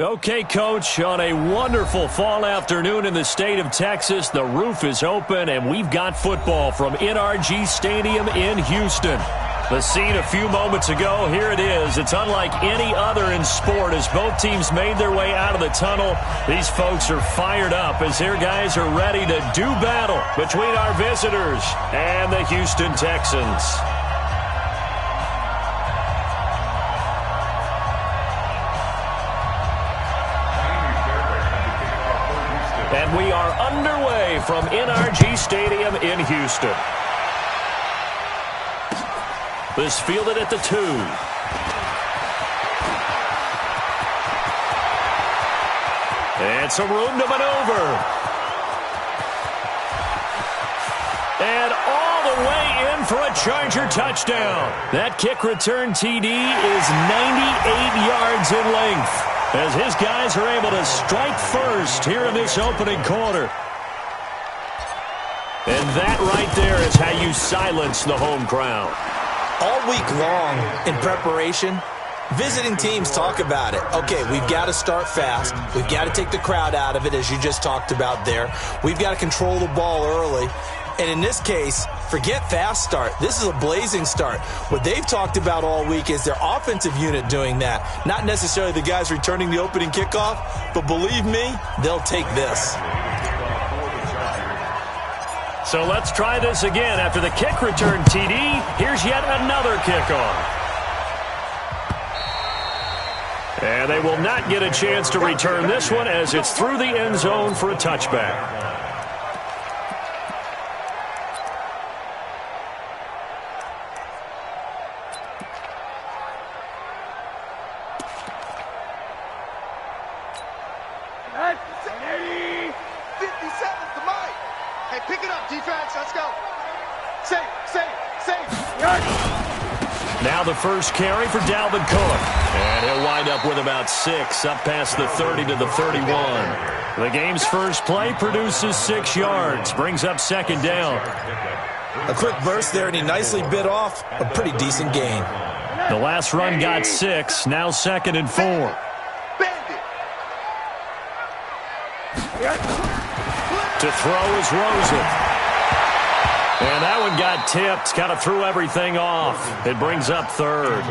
Okay, Coach, on a wonderful fall afternoon in the state of Texas, the roof is open, and we've got football from NRG Stadium in Houston. The scene a few moments ago, here it is. It's unlike any other in sport as both teams made their way out of the tunnel. These folks are fired up as their guys are ready to do battle between our visitors and the Houston Texans. And we are underway from NRG Stadium in Houston. This fielded at the 2. And some room to maneuver. And all the way in for a Charger touchdown. That kick return TD is 98 yards in length, as his guys are able to strike first here in this opening quarter. And that right there is how you silence the home crowd. All week long in preparation, visiting teams talk about it. Okay, we've got to start fast. We've got to take the crowd out of it, as you just talked about there. We've got to control the ball early. And in this case, forget fast start. This is a blazing start. What they've talked about all week is their offensive unit doing that. Not necessarily the guys returning the opening kickoff, but believe me, they'll take this. So let's try this again. After the kick return TD, here's yet another kickoff. And they will not get a chance to return this one as it's through the end zone for a touchback. Now the first carry for Dalvin Cook. And he'll wind up with about 6, up past the 30 to the 31. The game's first play produces 6 yards, brings up second down. A quick burst there, and he nicely bit off a pretty decent gain. The last run got 6, now 2nd and 4. To throw is Rosen. And that one got tipped, kind of threw everything off. It brings up 3rd.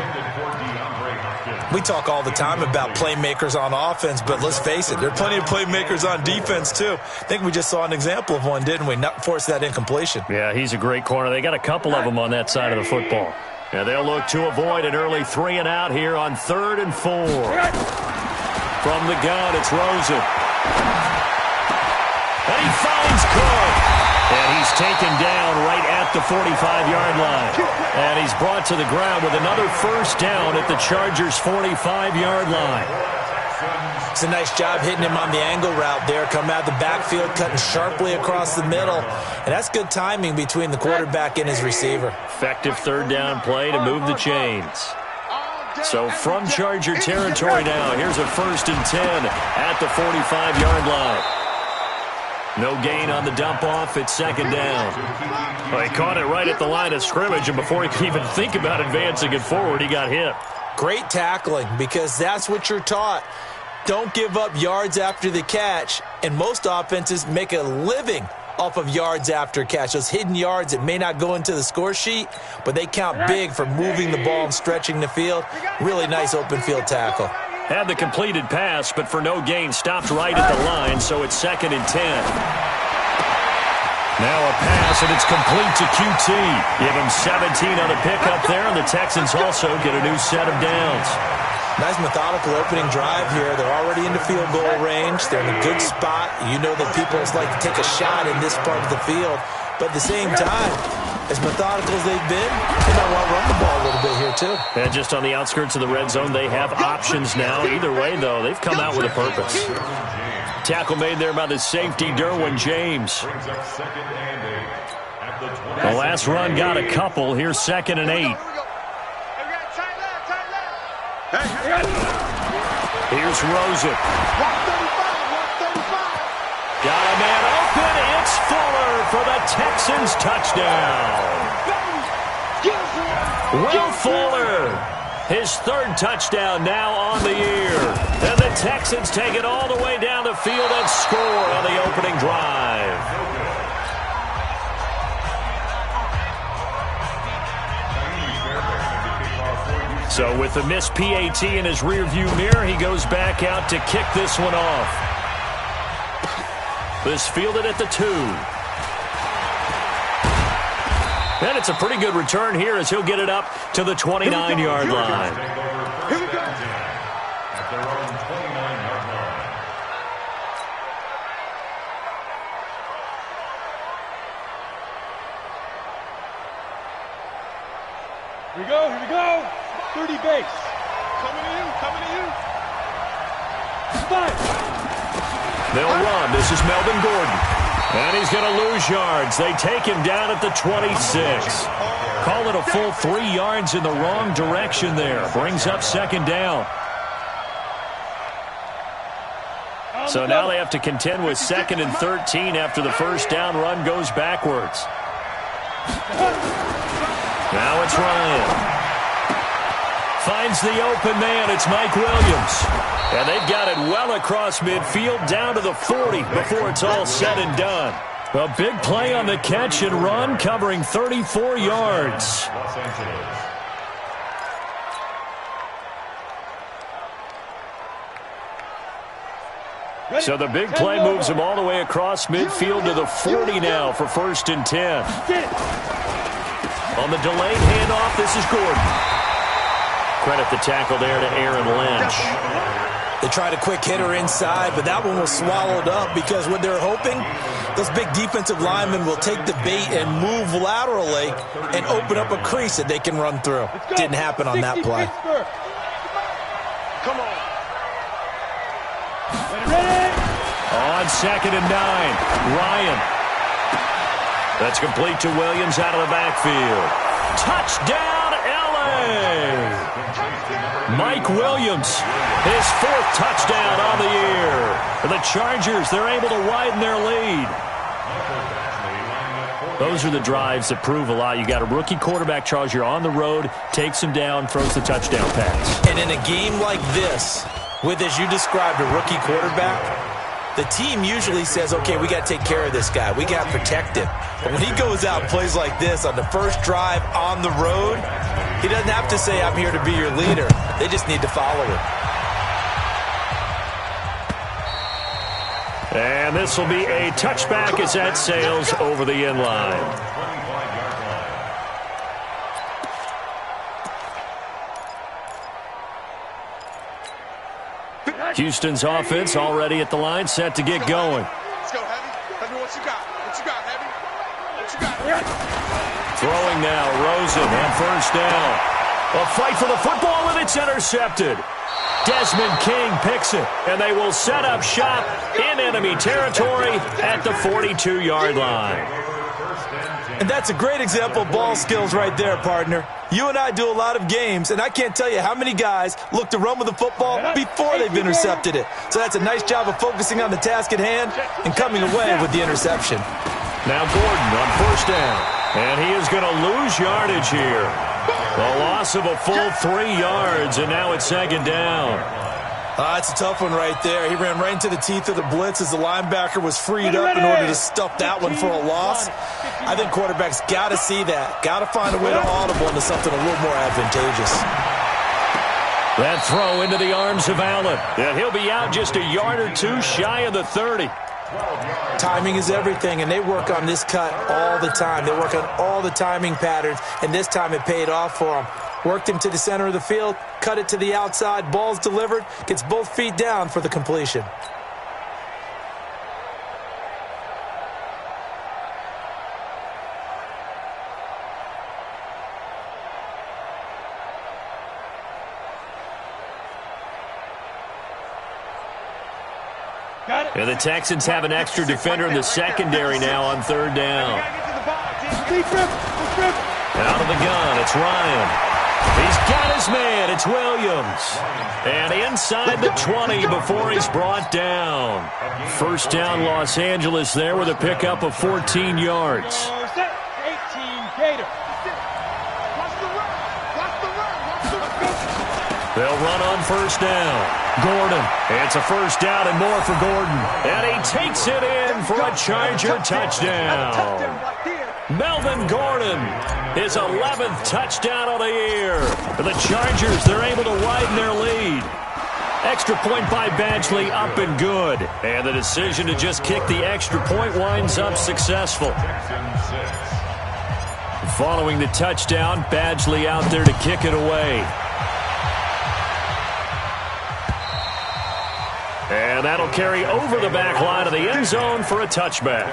We talk all the time about playmakers on offense, but let's face it, there are plenty of playmakers on defense, too. I think we just saw an example of one, didn't we? Not force that incompletion. Yeah, he's a great corner. They got a couple of them on that side of the football. Yeah, they'll look to avoid an early 3 and out here on 3rd and 4. From the gun, it's Rosen. And he finds Cook. And he's taken down right at the 45-yard line. And he's brought to the ground with another first down at the Chargers' 45-yard line. It's a nice job hitting him on the angle route there. Come out of the backfield, cutting sharply across the middle. And that's good timing between the quarterback and his receiver. Effective 3rd down play to move the chains. So from Charger territory now, here's a 1st and 10 at the 45-yard line. No gain on the dump-off. It's 2nd down. Well, he caught it right at the line of scrimmage, and before he could even think about advancing it forward, he got hit. Great tackling, because that's what you're taught. Don't give up yards after the catch, and most offenses make a living off of yards after catch. Those hidden yards that may not go into the score sheet, but they count big for moving the ball and stretching the field. Really nice open field tackle. Had the completed pass, but for no gain, stopped right at the line, so it's 2nd and 10. Now a pass, and it's complete to QT. Give him 17 on the pickup there, and the Texans also get a new set of downs. Nice methodical opening drive here. They're already into field goal range. They're in a good spot. You know that people like to take a shot in this part of the field. But at the same time, as methodical as they've been, they might want to run the ball a little bit here, too. And just on the outskirts of the red zone, they have options now. Either way, though, they've come out with a purpose. Tackle made there by the safety, Derwin James. The last run got a couple. Here's 2nd and 8. Here's Rosen. Got a man open. It's Fuller for the Texans touchdown. Will Fuller His third touchdown now on the year. And the Texans take it all the way down the field and score on the opening drive. So with the missed PAT in his rearview mirror, he goes back out to kick this one off. This fielded at the 2. And it's a pretty good return here as he'll get it up to the 29-yard line. Here we go. Here we go, here we go. 30 base. Coming to you. Five. They'll run. This is Melvin Gordon. And he's going to lose yards. They take him down at the 26. Call it a full 3 yards in the wrong direction there. Brings up second down. So now they have to contend with 2nd and 13 after the first down run goes backwards. Now it's Ryan. Finds the open man. It's Mike Williams. And they've got it well across midfield down to the 40 before it's all said and done. A big play on the catch and run, covering 34 yards. So the big play moves him all the way across midfield to the 40 now for 1st and 10. On the delayed handoff, this is Gordon. Credit the tackle there to Aaron Lynch. They tried a quick hitter inside, but that one was swallowed up because what they're hoping, those big defensive linemen will take the bait and move laterally and open up a crease that they can run through. Didn't happen on that play. Come on. On 2nd and 9, Ryan. That's complete to Williams out of the backfield. Touchdown, L.A. Mike Williams, his 4th touchdown on the year. For the Chargers, they're able to widen their lead. Those are the drives that prove a lot. You got a rookie quarterback, Charles. You're on the road, takes him down, throws the touchdown pass. And in a game like this, with, as you described, a rookie quarterback, the team usually says, okay, we got to take care of this guy. We got to protect him. But when he goes out and plays like this on the first drive on the road, he doesn't have to say, I'm here to be your leader. They just need to follow him. And this will be a touchback as that sails over the end line. Houston's offense already at the line, set to get going. Let's go, Heavy. Heavy, what you got? What you got, Heavy? What you got? Throwing now, Rosen on 1st down. A fight for the football, and it's intercepted. Desmond King picks it, and they will set up shop in enemy territory at the 42-yard line. And that's a great example of ball skills right there, partner. You and I do a lot of games, and I can't tell you how many guys look to run with the football before they've intercepted it. So that's a nice job of focusing on the task at hand and coming away with the interception. Now Gordon on 1st down, and he is going to lose yardage here. A loss of a full 3 yards, and now it's 2nd down. That's a tough one right there. He ran right into the teeth of the blitz as the linebacker was freed up in order to stuff that one for a loss. I think quarterbacks got to see that. Got to find a way to audible into something a little more advantageous. That throw into the arms of Allen. And he'll be out just a yard or 2 shy of the 30. Timing is everything, and they work on this cut all the time. They work on all the timing patterns, and this time it paid off for them. Worked him to the center of the field, cut it to the outside, ball's delivered, gets both feet down for the completion. And the Texans have an extra defender in the secondary now on 3rd down. Out of the gun, it's Ryan. He's got his man, it's Williams. And inside the 20 before he's brought down. 1st down, Los Angeles there with a pickup of 14 yards. 18 Gator. Watch the run. They'll run on first down. Gordon. It's a first down and more for Gordon. And he takes it in for a Charger touchdown. Melvin Gordon, his 11th touchdown of the year. For the Chargers, they're able to widen their lead. Extra point by Badgley, up and good. And the decision to just kick the extra point winds up successful. Following the touchdown, Badgley out there to kick it away. And that'll carry over the back line of the end zone for a touchback.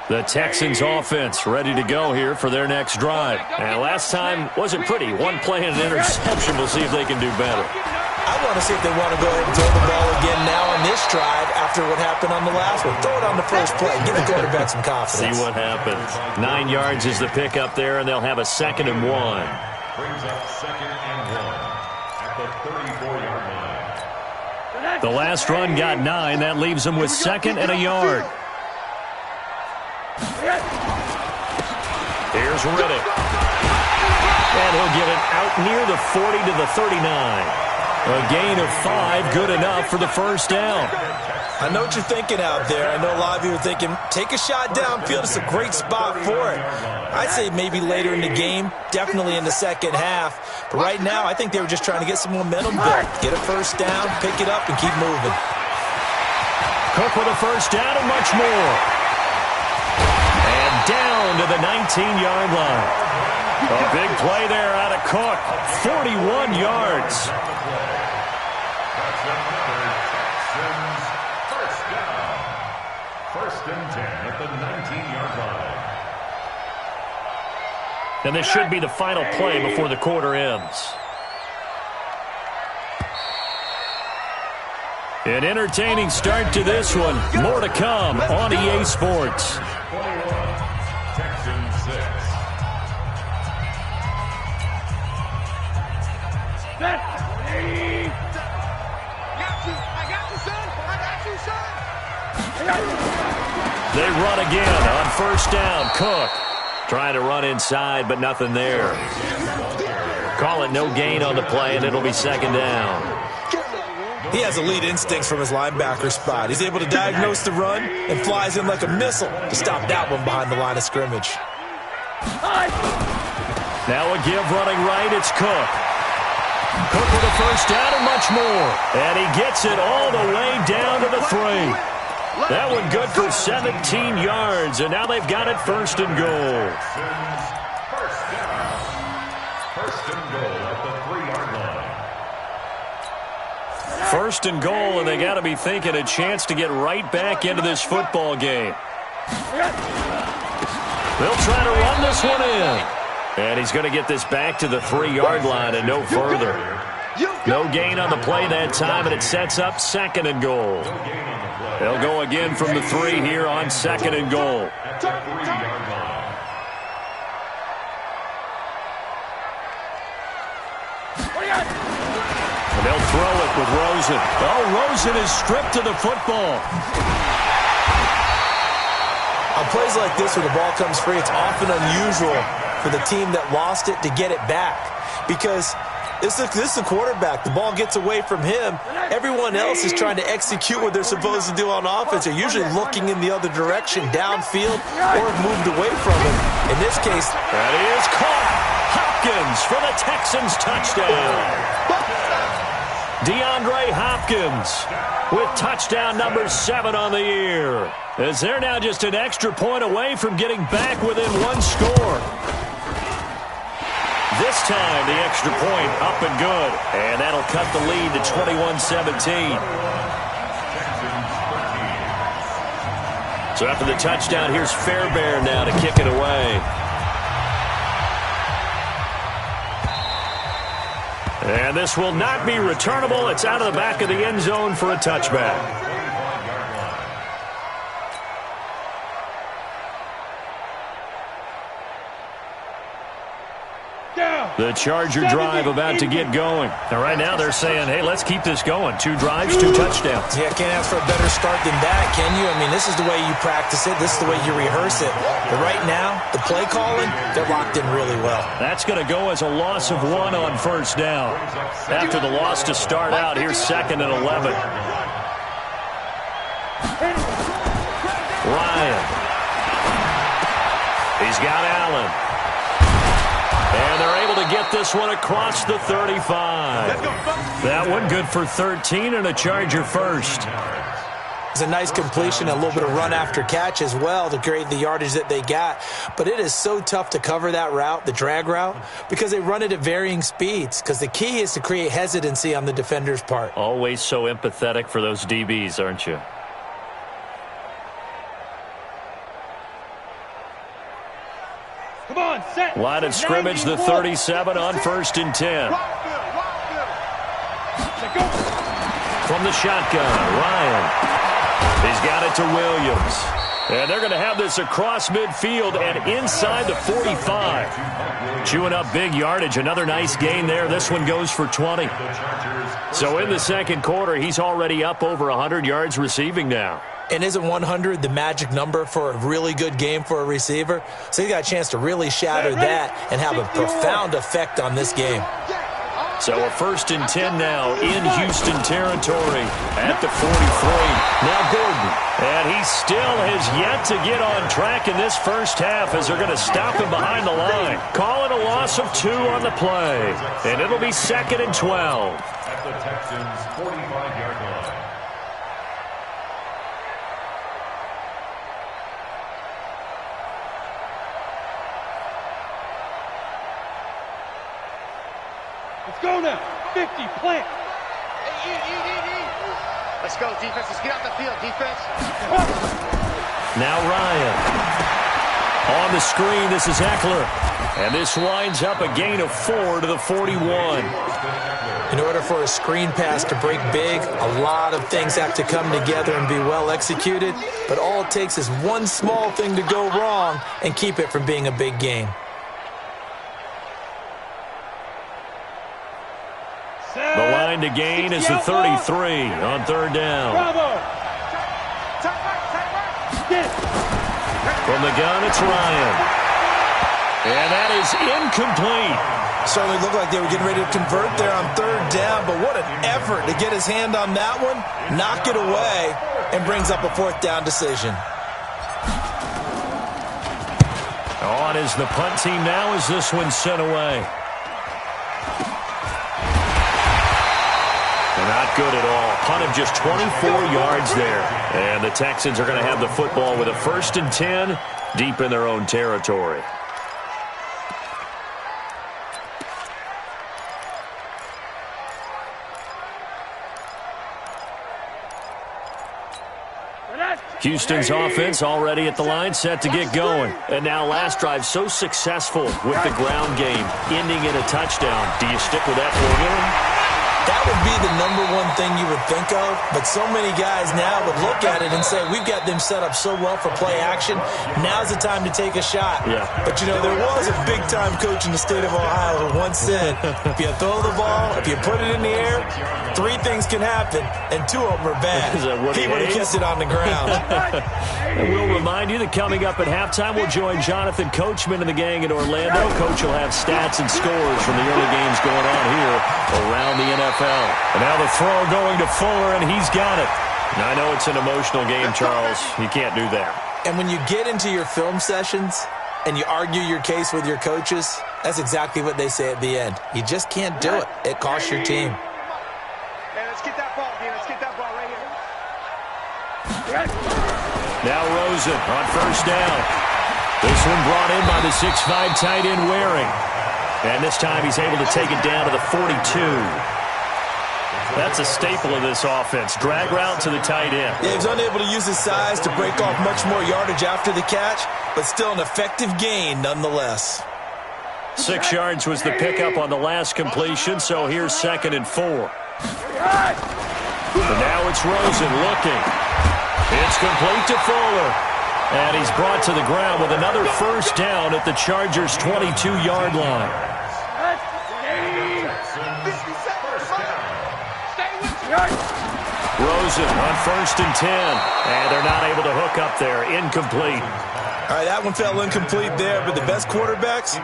The Texans offense ready to go here for their next drive. And last time wasn't pretty. One play and an interception. We'll see if they can do better. I want to see if they want to go ahead and throw the ball again now on this drive after what happened on the last one. Throw it on the first play. Give the quarterback some confidence. See what happens. 9 yards is the pickup there, and they'll have a 2nd and 1. Brings up 2nd and 1 at the 34-yard line. The last run got 9. That leaves them with 2nd and a yard. Here's Riddick. And he'll get it out near the 40 to the 39. A gain of 5, good enough for the first down. I know what you're thinking out there. I know a lot of you are thinking, take a shot downfield. It's a great spot for it. I'd say maybe later in the game, definitely in the second half. But right now, I think they were just trying to get some momentum built. Get a first down, pick it up, and keep moving. Cook with a first down and much more. And down to the 19-yard line. A big play there out of Cook. 41 yards. First and 10 at the 19-yard line. And this should be the final play before the quarter ends. An entertaining start to this one. More to come on EA Sports. 21, Texans 6. They run again on first down. Cook trying to run inside, but nothing there. Call it no gain on the play, and it'll be 2nd down. He has elite instincts from his linebacker spot. He's able to diagnose the run and flies in like a missile to stop that one behind the line of scrimmage. Now a give running right. It's Cook. Cook with a first down and much more. And he gets it all the way down to the 3. That one good for 17 yards, and now they've got it 1st and goal. First down. 1st and goal at the 3-yard line. 1st and goal, and they got to be thinking a chance to get right back into this football game. They'll try to run this one in. And he's going to get this back to the 3-yard line and no further. No gain on the play that time, and it sets up 2nd and goal. They'll go again from the 3 here on 2nd and goal. At the 3-yard line. And they'll throw it with Rosen. Oh, Rosen is stripped to the football. On plays like this where the ball comes free, it's often unusual for the team that lost it to get it back. Because this is the quarterback. The ball gets away from him. Everyone else is trying to execute what they're supposed to do on offense. They're usually looking in the other direction, downfield, or have moved away from him. In this case, that is caught. Hopkins for the Texans touchdown. DeAndre Hopkins with touchdown number 7 on the year. As they're now just an extra point away from getting back within 1 score. This time, the extra point up and good. And that'll cut the lead to 21-17. So after the touchdown, here's Fairbairn now to kick it away. And this will not be returnable. It's out of the back of the end zone for a touchback. Down. The Charger drive about to get going. And right now they're saying, hey, let's keep this going. 2 drives, 2 touchdowns. Yeah, can't ask for a better start than that, can you? I mean, this is the way you practice it. This is the way you rehearse it. But right now, the play calling, they're locked in really well. That's going to go as a loss of 1 on first down. After the loss to start out, here's 2nd and 11. Ryan. He's got Allen. And they're able to get this one across the 35. That one good for 13 and a Charger first. It's a nice completion, a little bit of run after catch as well to create the yardage that they got. But it is so tough to cover that route, the drag route, because they run it at varying speeds. Because the key is to create hesitancy on the defender's part. Always so empathetic for those DBs, aren't you? Come on, set. Line of scrimmage, the 37 on 1st and 10. From the shotgun, Ryan. He's got it to Williams. And they're going to have this across midfield and inside the 45. Chewing up big yardage. Another nice gain there. This one goes for 20. So in the second quarter, he's already up over 100 yards receiving now. And isn't 100 the magic number for a really good game for a receiver? So he's got a chance to really shatter that and have a profound effect on this game. So a 1st and 10 now in Houston territory at the 43. Now Gordon. And he still has yet to get on track in this first half as they're going to stop him behind the line. Call it a loss of 2 on the play. And it'll be 2nd and 12. At the Texans' 45-yard line. Let's go now. 50, plant. Let's go, defense. Let's get out the field, defense. Now Ryan. On the screen, this is Eckler. And this winds up a gain of 4 to the 41. In order for a screen pass to break big, a lot of things have to come together and be well executed. But all it takes is one small thing to go wrong and keep it from being a big gain. The line to gain is the 33 on 3rd down. Bravo. From the gun, it's Ryan. And that is incomplete. Certainly looked like they were getting ready to convert there on 3rd down, but what an effort to get his hand on that one, knock it away, and brings up a 4th down decision. On is the punt team now as this one's sent away. Not good at all. Punt of just 24 yards there. And the Texans are going to have the football with a 1st and 10 deep in their own territory. Houston's offense already at the line, set to get going. And now last drive so successful with the ground game, ending in a touchdown. Do you stick with that formula? That would be the #1 thing you would think of, but so many guys now would look at it and say, we've got them set up so well for play action, now's the time to take a shot. Yeah. But, you know, there was a big-time coach in the state of Ohio who once said, if you throw the ball, if you put it in the air, 3 things can happen, and 2 of them are bad. He would have kept it on the ground. And we'll remind you that coming up at halftime, we'll join Jonathan Coachman and the gang in Orlando. Coach will have stats and scores from the early games going on here around the NFL. And now the throw going to Fuller, and he's got it. Now, I know it's an emotional game, Charles. You can't do that. And when you get into your film sessions and you argue your case with your coaches, that's exactly what they say at the end. You just can't do it. It costs your team. Hey, let's get that ball, dude. Let's get that ball right here. Now Rosen on 1st down. This one brought in by the 6'5" tight end Waring. And this time he's able to take it down to the 42. That's a staple of this offense. Drag route to the tight end. Yeah, he's unable to use his size to break off much more yardage after the catch, but still an effective gain nonetheless. 6 yards was the pickup on the last completion, so here's 2nd and 4. And now it's Rosen looking. It's complete to Fuller. And he's brought to the ground with another 1st down at the Chargers' 22-yard line. Rosen on 1st and 10. And they're not able to hook up there. Incomplete. All right, that one fell incomplete there, but the best quarterbacks,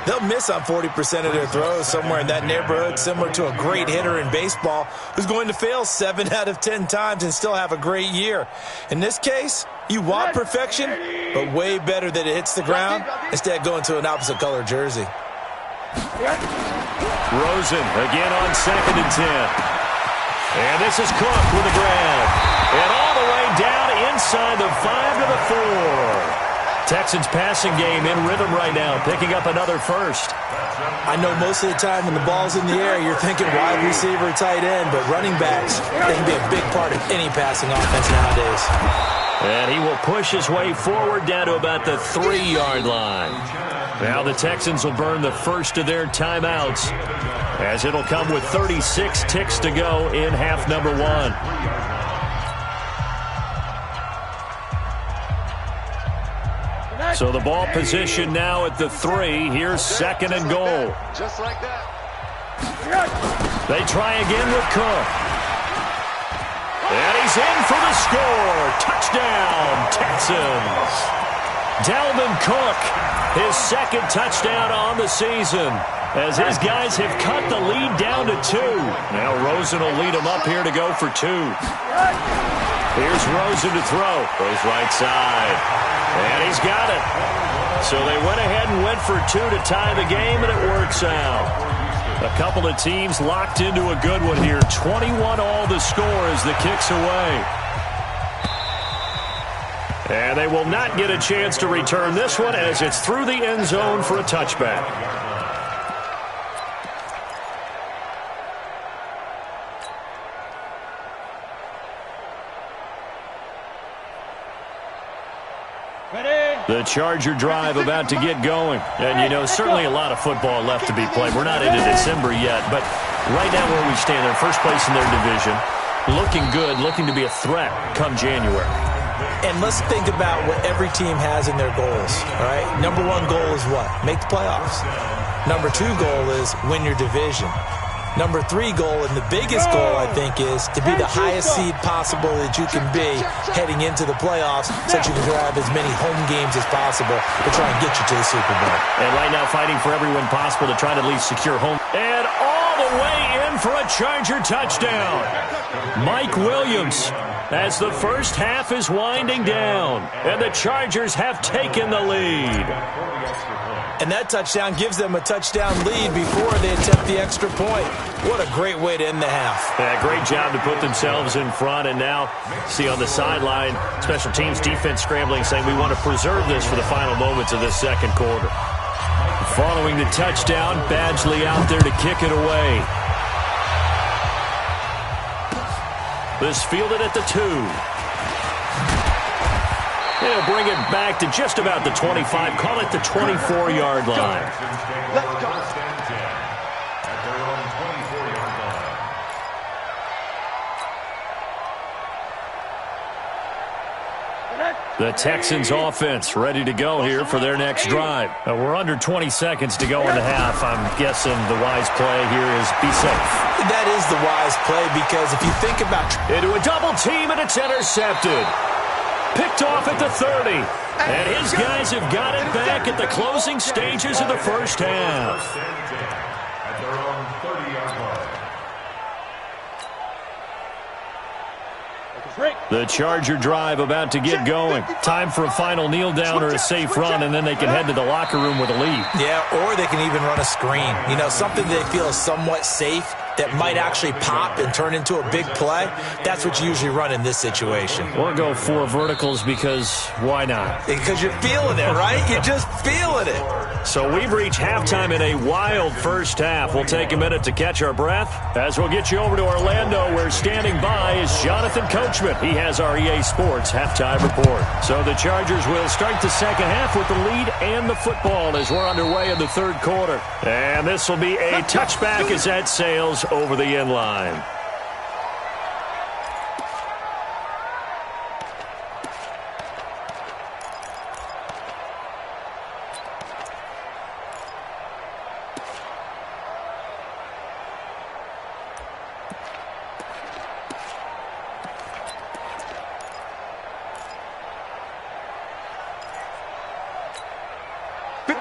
they'll miss on 40% of their throws, somewhere in that neighborhood, similar to a great hitter in baseball who's going to fail 7 out of 10 times and still have a great year. In this case, you want perfection, but way better that it hits the ground instead of going to an opposite color jersey. Rosen again on 2nd and 10. And this is Cook with a grab. And all the way down inside the 5 to the 4. Texans passing game in rhythm right now, picking up another first. I know most of the time when the ball's in the air, you're thinking wide receiver, tight end, but running backs, they can be a big part of any passing offense nowadays. And he will push his way forward down to about the 3-yard line. Now the Texans will burn the first of their timeouts, as it'll come with 36 ticks to go in half number 1. So the ball position now at the 3. Here's 2nd and goal. Just like that. They try again with Cook. And he's in for the score. Touchdown, Texans. Dalvin Cook, his 2nd touchdown on the season, as his guys have cut the lead down to 2. Now Rosen will lead them up here to go for 2. Here's Rosen to throw. Goes right side. And he's got it. So they went ahead and went for 2 to tie the game, and it works out. A couple of teams locked into a good one here. 21 all the score as the kick's away. And they will not get a chance to return this one as it's through the end zone for a touchback. The Charger drive about to get going. And, you know, certainly a lot of football left to be played. We're not into December yet, but right now where we stand, they're first place in their division, looking good, looking to be a threat come January. And let's think about what every team has in their goals, all right? Number 1 goal is what? Make the playoffs. Number 2 goal is win your division. Number 3 goal, and the biggest goal, I think, is to be the highest seed possible that you can be heading into the playoffs so that you can have as many home games as possible to try and get you to the Super Bowl. And right now fighting for every win possible to try to at least secure home. And all the way in for a Charger touchdown. Mike Williams, as the first half is winding down, and the Chargers have taken the lead. And that touchdown gives them a touchdown lead before they attempt the extra point. What a great way to end the half. Yeah, great job to put themselves in front. And now, see on the sideline, special teams defense scrambling, saying we want to preserve this for the final moments of this second quarter. Following the touchdown, Badgley out there to kick it away. This fielded at the 2. He'll bring it back to just about the 25. Call it the 24-yard line. Let's go. At their own 24-yard line. The Texans offense ready to go here for their next drive. We're under 20 seconds to go in the half. I'm guessing the wise play here is be safe. That is the wise play, because if you think about into a double team, and it's intercepted. Picked off at the 30. And his guys have got it back at the closing stages of the first half. At their own 30-yard line. The Charger drive about to get going. Time for a final kneel down or a safe run, and then they can head to the locker room with a lead. Yeah, or they can even run a screen. You know, something they feel is somewhat safe that might actually pop and turn into a big play. That's what you usually run in this situation. Or go 4 verticals, because why not? Because you're feeling it, right? You're just feeling it. So we've reached halftime in a wild first half. We'll take a minute to catch our breath as we'll get you over to Orlando, where standing by is Jonathan Coachman. He has our EA Sports halftime report. So the Chargers will start the second half with the lead and the football as we're underway in the third quarter. And this will be a touchback as that sails over the end line.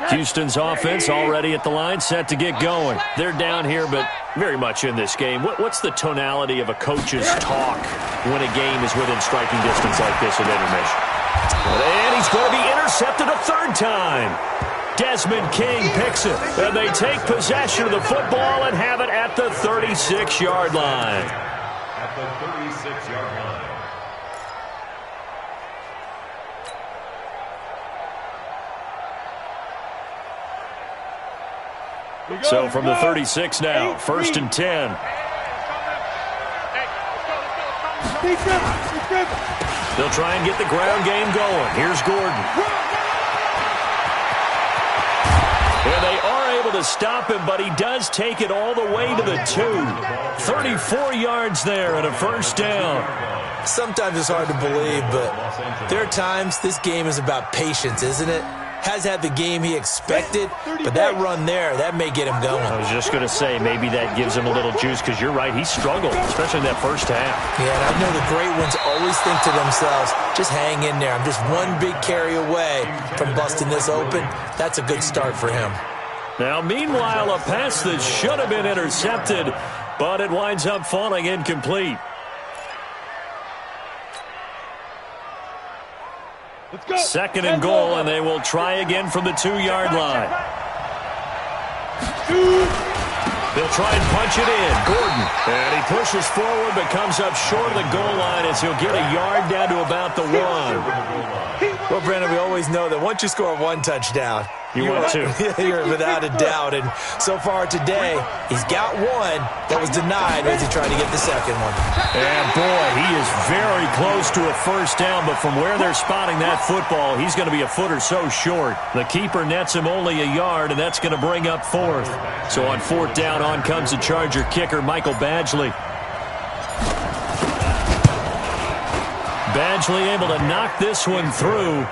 Houston's offense already at the line, set to get going. They're down here, but very much in this game. What's the tonality of a coach's talk when a game is within striking distance like this at intermission? And he's going to be intercepted a third time. Desmond King picks it, and they take possession of the football and have it at the 36-yard line. At the 36-yard line. So from the 36 now, 1st and 10. They'll try and get the ground game going. Here's Gordon. And they are able to stop him, but he does take it all the way to the 2. 34 yards there and a first down. Sometimes it's hard to believe, but there are times this game is about patience, isn't it? Has had the game he expected, but that run there, that may get him going. I was just going to say, maybe that gives him a little juice, because you're right, he struggled, especially in that first half. Yeah, and I know the great ones always think to themselves, just hang in there. I'm just one big carry away from busting this open. That's a good start for him. Now, meanwhile, a pass that should have been intercepted, but it winds up falling incomplete. Second and goal, and they will try again from the 2-yard line. They'll try and punch it in. Gordon. And he pushes forward but comes up short of the goal line as he'll get a yard down to about the 1. Well, Brandon, we always know that once you score one touchdown, you're without a doubt. And so far today, he's got one that was denied as he tried to get the second one. And, boy, he is very close to a first down, but from where they're spotting that football, he's going to be a foot or so short. The keeper nets him only a yard, and that's going to bring up 4th. So on 4th down, on comes the Charger kicker, Michael Badgley. Badgley able to knock this one through.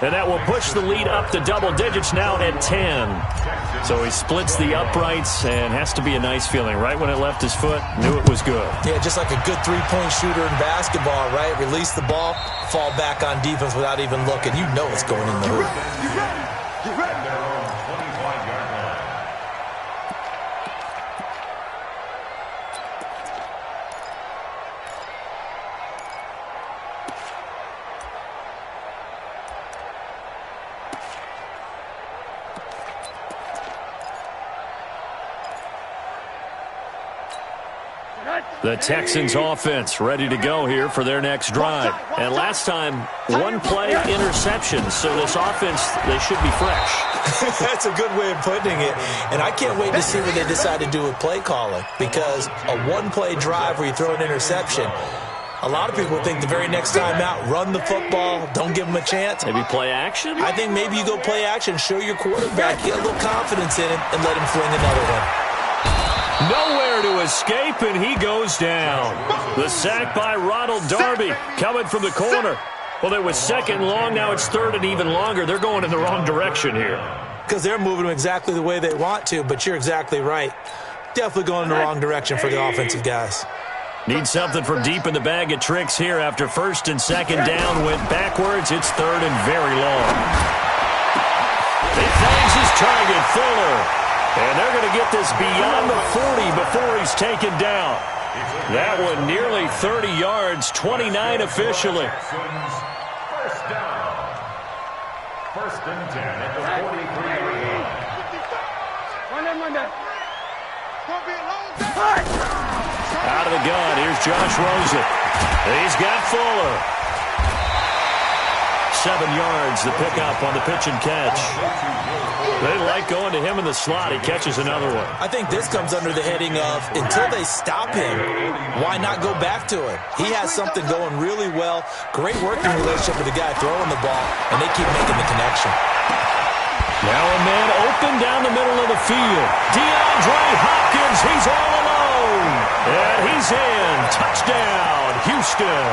And that will push the lead up to double digits now at 10. So he splits the uprights and has to be a nice feeling. Right when it left his foot, knew it was good. Yeah, just like a good three-point shooter in basketball, right? Release the ball, fall back on defense without even looking. You know it's going in the hoop. Get ready. Their own 25-yard line. The Texans offense ready to go here for their next drive. And last time, one play interception. So this offense, they should be fresh. That's a good way of putting it. And I can't wait to see what they decide to do with play calling. Because a one-play drive where you throw an interception, a lot of people think the very next time out, run the football, don't give them a chance. Maybe play action? I think maybe you go play action, show your quarterback, get a little confidence in it, and let him fling another one. Nowhere to escape, and he goes down. The sack by Ronald Darby coming from the corner. Well, it was 2nd and long. Now it's 3rd and even longer. They're going in the wrong direction here. Because they're moving them exactly the way they want to, but you're exactly right. Definitely going in the wrong direction for the offensive guys. Need something from deep in the bag of tricks here. After 1st and 2nd down went backwards, it's 3rd and very long. He finds his target, Fuller. And they're going to get this beyond the 40 before he's taken down. That one nearly 30 yards, 29 officially. First down. 1st and 10 at the 43-yard line. Out of the gun, here's Josh Rosen. He's got Fuller. 7 yards, the pickup on the pitch and catch. They like going to him in the slot. He catches another one. I think this comes under the heading of, until they stop him, why not go back to him? He has something going really well. Great working relationship with the guy throwing the ball, and they keep making the connection. Now a man open down the middle of the field. DeAndre Hopkins, he's all alone. And he's in. Touchdown, Houston.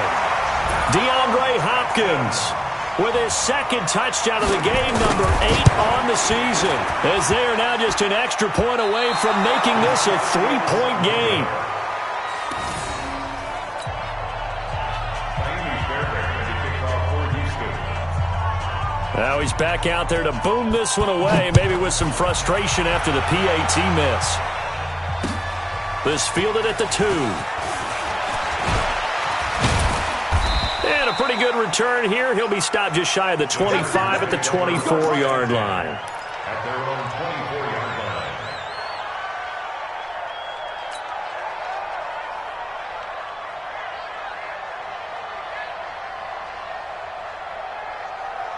DeAndre Hopkins with his 2nd touchdown of the game, number 8 on the season, as they are now just an extra point away from making this a 3-point game. Now he's back out there to boom this one away, maybe with some frustration after the PAT miss. This fielded at the 2. And a pretty good return here. He'll be stopped just shy of the 25 at the 24-yard line. At their own 24-yard line.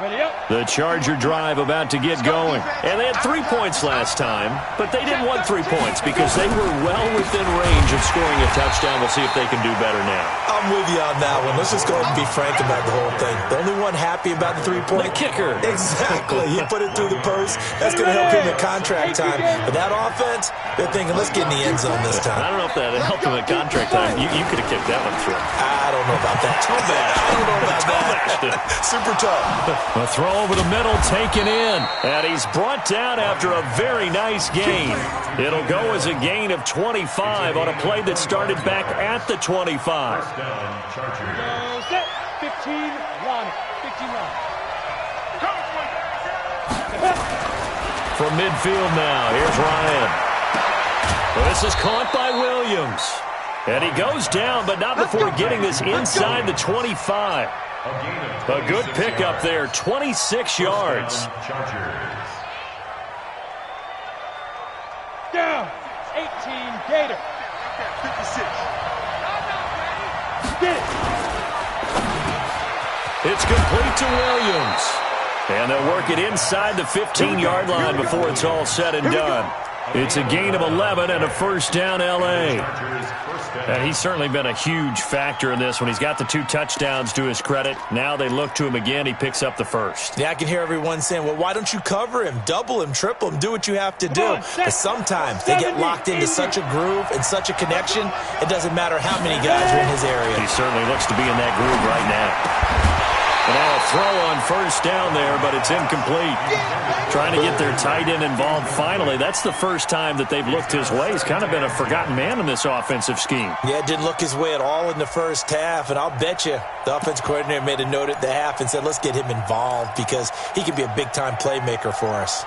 Ready up. The Charger drive about to get going. And they had 3 points last time, but they didn't want 3 points because they were well within range of scoring a touchdown. We'll see if they can do better now. I'm with you on that one. Let's just go ahead and be frank about the whole thing. The only one happy about the 3-point? The kicker. Exactly. He put it through the post. That's going to help him at contract time. But that offense, they're thinking, let's get in the end zone this time. I don't know if that helped him at contract time. You could have kicked that one through. I don't know about that. Toe bashed. I don't know about that. Super tough. A throw over the middle taken in. And he's brought down after a very nice gain. It'll go as a gain of 25 on a play that started back at the 25. Set. 15, line. 15, line. From midfield now, here's Ryan. Well, this is caught by Williams. And he goes down, but not before getting this inside the 25. A good pickup there, 26 yards. Down. 18, Gator. 56. Get it. It's complete to Williams. And they'll work it inside the 15-yard line before it's all said and done. It's a gain of 11 and a first down, L.A. And he's certainly been a huge factor in this when he's got the 2 touchdowns to his credit. Now they look to him again. He picks up the first. Yeah, I can hear everyone saying, well, why don't you cover him, double him, triple him, do what you have to do. But sometimes they get locked into such a groove and such a connection, it doesn't matter how many guys are in his area. He certainly looks to be in that groove right now. And now a throw on first down there, but it's incomplete. Trying to get their tight end involved finally. That's the first time that they've looked his way. He's kind of been a forgotten man in this offensive scheme. Yeah, it didn't look his way at all in the first half, and I'll bet you the offense coordinator made a note at the half and said, let's get him involved because he could be a big-time playmaker for us.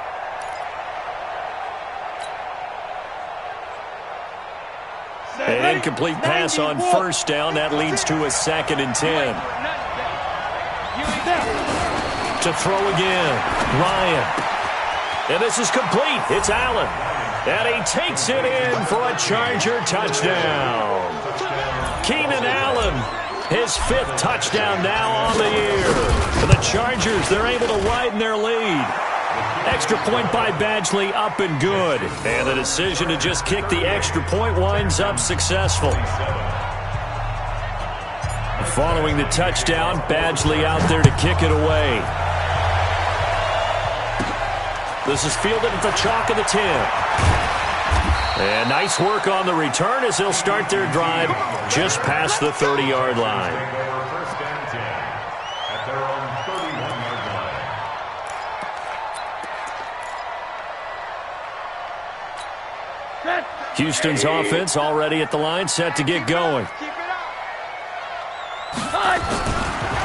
An incomplete pass on first down. That leads to a 2nd and 10. To throw again, Ryan. And this is complete. It's Allen. And he takes it in for a Charger touchdown. Keenan Allen, his 5th touchdown now on the year. For the Chargers, they're able to widen their lead. Extra point by Badgley, up and good. And the decision to just kick the extra point winds up successful. Following the touchdown, Badgley out there to kick it away. This is fielded at the chalk of the 10. And nice work on the return as they'll start their drive just past the 30-yard line. First and 10 at their own 31-yard line. Houston's offense already at the line, set to get going.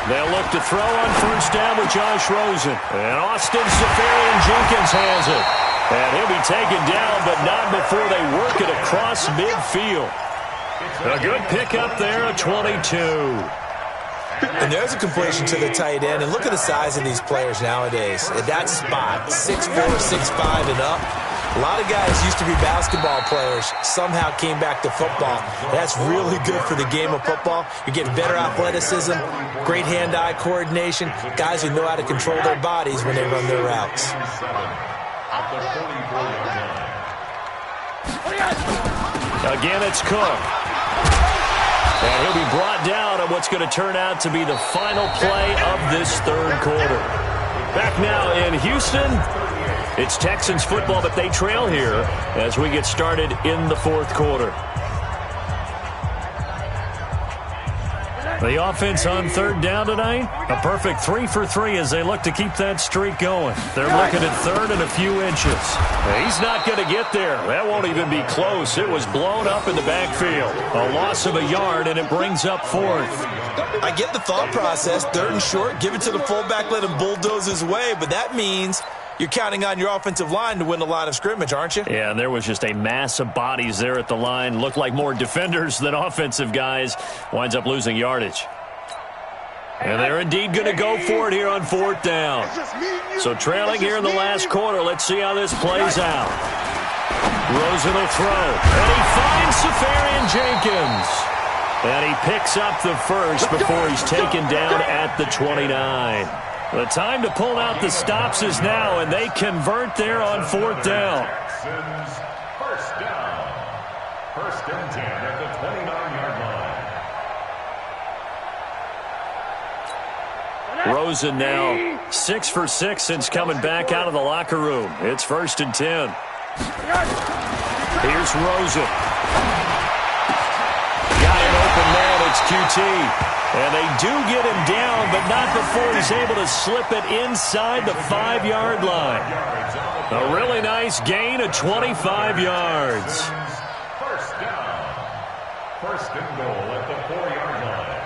They'll look to throw on first down with Josh Rosen. And Austin Safarian-Jenkins has it. And he'll be taken down, but not before they work it across midfield. A good pickup there, a 22. And there's a completion to the tight end. And look at the size of these players nowadays. At that spot, 6'4", 6'5", and up. A lot of guys used to be basketball players, somehow came back to football. That's really good for the game of football. You're getting better athleticism, great hand-eye coordination, guys who know how to control their bodies when they run their routes. Again, it's Cook. And he'll be brought down on what's going to turn out to be the final play of this 3rd quarter. Back now in Houston. It's Texans football, but they trail here as we get started in the 4th quarter. The offense on third down tonight, a perfect 3 for 3 as they look to keep that streak going. They're looking at third and a few inches. He's not going to get there. That won't even be close. It was blown up in the backfield. A loss of a yard, and it brings up fourth. I get the thought process. Third and short, give it to the fullback, let him bulldoze his way, but that means you're counting on your offensive line to win the line of scrimmage, aren't you? Yeah, and there was just a mass of bodies there at the line. Looked like more defenders than offensive guys. Winds up losing yardage. And they're indeed going to go for it here on fourth down. So trailing here in the last quarter. Let's see how this plays out. Rosen will throw. And he finds Safarian Jenkins. And he picks up the first before he's taken down at the 29. The time to pull out the stops is now, and they convert there on fourth down. First down. First and 10 at the 29-yard line. Rosen now 6 for 6 since coming back out of the locker room. It's first and 10. Here's Rosen. Got an open man. It's QT. And they do get him down, but not before he's able to slip it inside the 5-yard line. A really nice gain of 25 yards. First down. First and goal at the 4-yard line.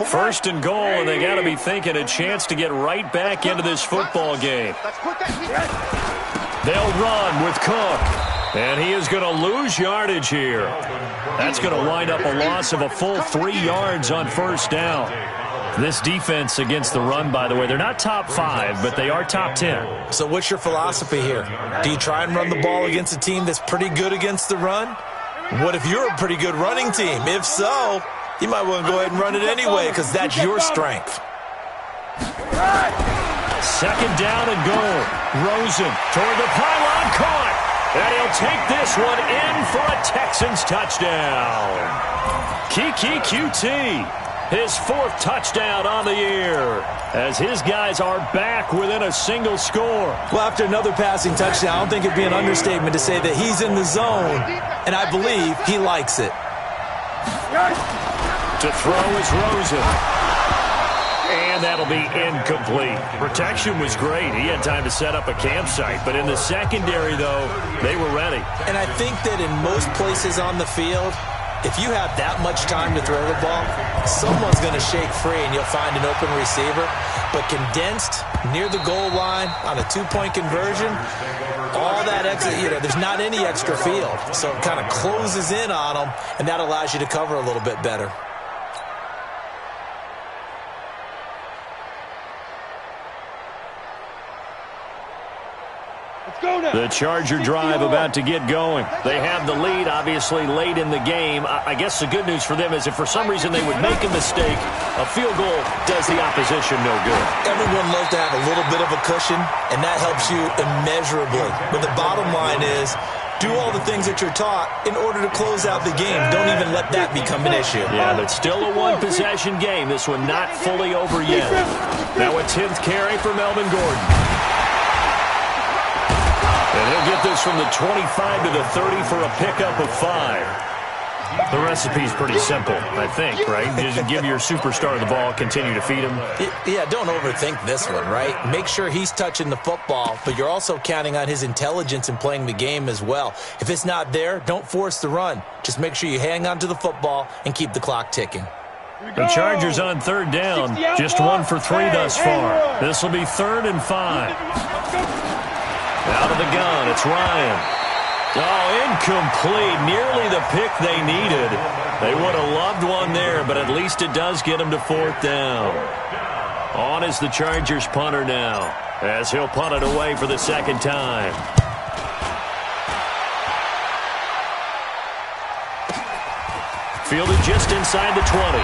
First and goal, and they got to be thinking a chance to get right back into this football game. They'll run with Cook. And he is going to lose yardage here. That's going to wind up a loss of a full 3 yards on first down. This defense against the run, by the way, they're not top 5, but they are top 10. So what's your philosophy here? Do you try and run the ball against a team that's pretty good against the run? What if you're a pretty good running team? If so, you might want to go ahead and run it anyway because that's your strength. Second down and goal. Rosen toward the pylon, caught. And he'll take this one in for a Texans touchdown. Kiki QT, his 4th touchdown on the year, as his guys are back within a single score. Well, after another passing touchdown, I don't think it'd be an understatement to say that he's in the zone, and I believe he likes it. To throw is Rosen. And that'll be incomplete. Protection was great. He had time to set up a campsite. But in the secondary, though, they were ready. And I think that in most places on the field, if you have that much time to throw the ball, someone's going to shake free and you'll find an open receiver. But condensed near the goal line on a 2-point conversion, all that extra, there's not any extra field. So it kind of closes in on them, and that allows you to cover a little bit better. The Charger drive about to get going. They have the lead, obviously, late in the game. I guess the good news for them is if for some reason they would make a mistake, a field goal does the opposition no good. Everyone loves to have a little bit of a cushion, and that helps you immeasurably. But the bottom line is, do all the things that you're taught in order to close out the game. Don't even let that become an issue. Yeah, but still a one-possession game. This one not fully over yet. Now a 10th carry for Melvin Gordon. And he'll get this from the 25 to the 30 for a pickup of 5. The recipe's pretty simple, I think, right? Just give your superstar the ball, continue to feed him. Yeah, don't overthink this one, right? Make sure he's touching the football, but you're also counting on his intelligence in playing the game as well. If it's not there, don't force the run. Just make sure you hang on to the football and keep the clock ticking. The Chargers on third down, just 1 for 3 thus far. This will be 3rd and 5. Out of the gun, it's Ryan. Oh, incomplete. Nearly the pick they needed. They would have loved one there, but at least it does get them to 4th down. On is the Chargers punter now, as he'll punt it away for the 2nd time. Fielded just inside the 20.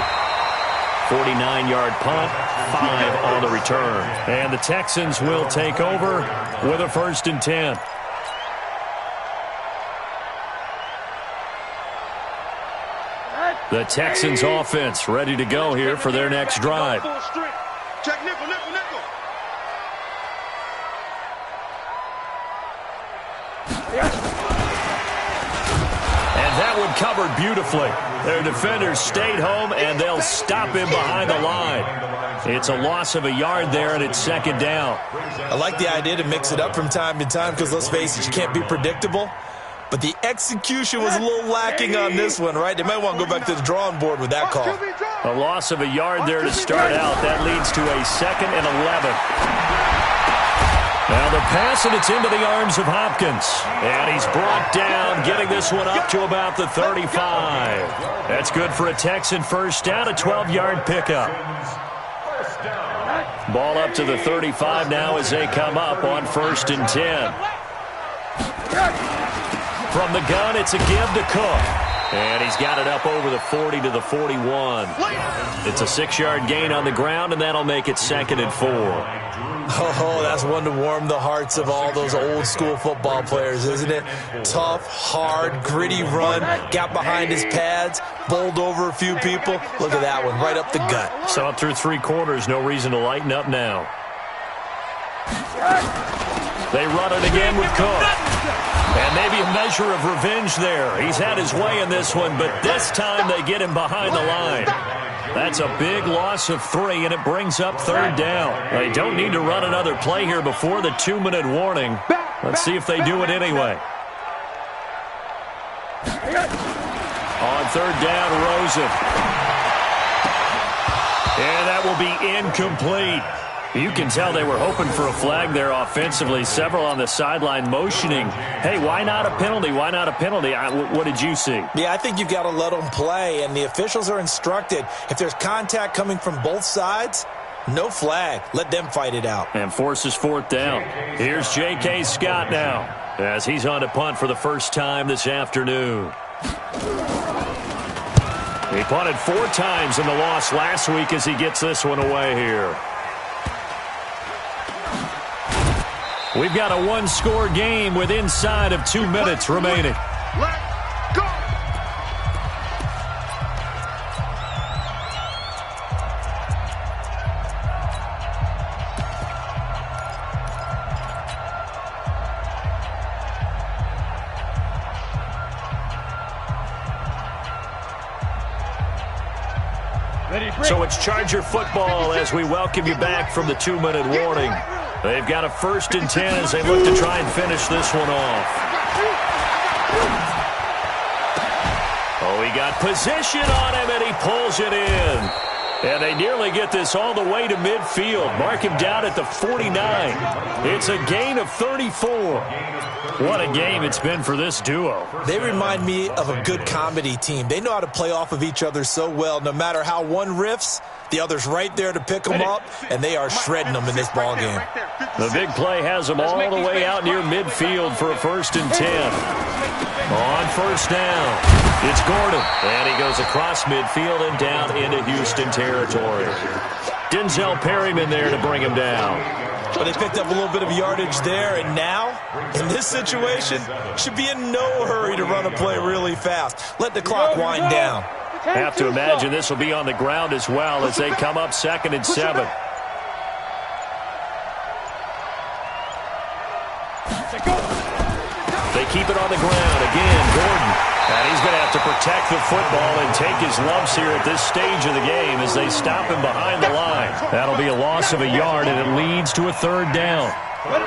49-yard punt, 5 on the return. And the Texans will take over with a 1st and 10. The Texans offense ready to go here for their next drive. Check nickel, nickel, nickel. that one covered beautifully. Their defenders stayed home, and they'll stop him behind the line. It's a loss of a yard there, and it's second down. I like the idea to mix it up from time to time because, let's face it, you can't be predictable. But the execution was a little lacking on this one, right? They might want to go back to the drawing board with that call. A loss of a yard there to start out. That leads to a 2nd and 11. Now the pass, and it's into the arms of Hopkins. And he's brought down, getting this one up to about the 35. That's good for a Texan first down, a 12-yard pickup. Ball up to the 35 now as they come up on 1st and 10. From the gun, it's a give to Cook. And he's got it up over the 40 to the 41. It's a 6-yard gain on the ground, and that'll make it 2nd and 4. Oh, that's one to warm the hearts of all those old-school football players, isn't it? Tough, hard, gritty run, got behind his pads, bowled over a few people. Look at that one, right up the gut. So up through 3 quarters, no reason to lighten up now. They run it again with Cook. And maybe a measure of revenge there. He's had his way in this one, but this time they get him behind the line. That's a big loss of 3, and it brings up 3rd down. They don't need to run another play here before the 2-minute warning. Let's see if they do it anyway. On 3rd down, Rosen. And that will be incomplete. You can tell they were hoping for a flag there offensively. Several on the sideline motioning, hey, why not a penalty? Why not a penalty? What did you see? Yeah, I think you've got to let them play, and the officials are instructed. If there's contact coming from both sides, no flag. Let them fight it out. And forces 4th down. Here's J.K. Scott now as he's on to punt for the first time this afternoon. He punted 4 times in the loss last week as he gets this one away here. We've got a 1-score game with inside of 2 minutes remaining. Let go. So it's Charger football as we welcome you back from the 2-minute warning. They've got a 1st and 10 as they look to try and finish this one off. Oh, he got position on him, and he pulls it in. And they nearly get this all the way to midfield. Mark him down at the 49. It's a gain of 34. What a game it's been for this duo. They remind me of a good comedy team. They know how to play off of each other so well. No matter how one riffs, the other's right there to pick them up, and they are shredding them in this ball game. The big play has them all the way out near midfield for a 1st and 10. On 1st down, it's Gordon, and he goes across midfield and down into Houston territory. Denzel Perryman there to bring him down. But they picked up a little bit of yardage there, and now, in this situation, should be in no hurry to run a play really fast. Let the clock wind down. Have to imagine this will be on the ground as well as they come up 2nd and 7. They keep it on the ground. Again, Gordon. And he's going to have to protect the football and take his lumps here at this stage of the game as they stop him behind the line. That'll be a loss of a yard, and it leads to a 3rd down.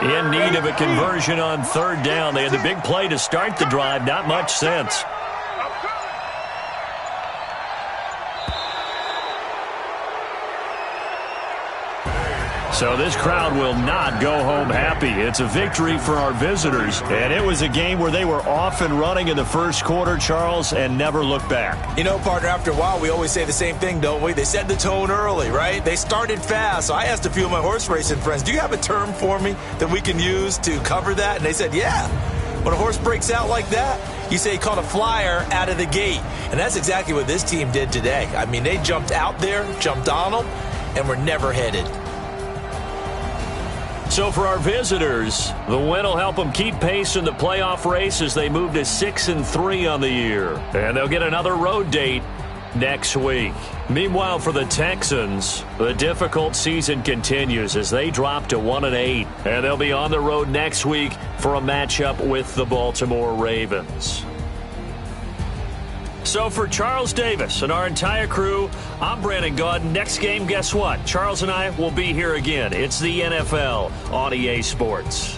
In need of a conversion on 3rd down. They had the big play to start the drive. Not much sense. So this crowd will not go home happy. It's a victory for our visitors. And it was a game where they were off and running in the 1st quarter, Charles, and never looked back. You know, partner, after a while, we always say the same thing, don't we? They set the tone early, right? They started fast. So I asked a few of my horse racing friends, do you have a term for me that we can use to cover that? And they said, yeah. When a horse breaks out like that, you say he caught a flyer out of the gate. And that's exactly what this team did today. I mean, they jumped out there, jumped on them, and were never headed. So for our visitors, the win will help them keep pace in the playoff race as they move to 6-3 on the year. And they'll get another road date next week. Meanwhile, for the Texans, the difficult season continues as they drop to 1-8. And they'll be on the road next week for a matchup with the Baltimore Ravens. So for Charles Davis and our entire crew, I'm Brandon Gaudin. Next game, guess what? Charles and I will be here again. It's the NFL on EA Sports.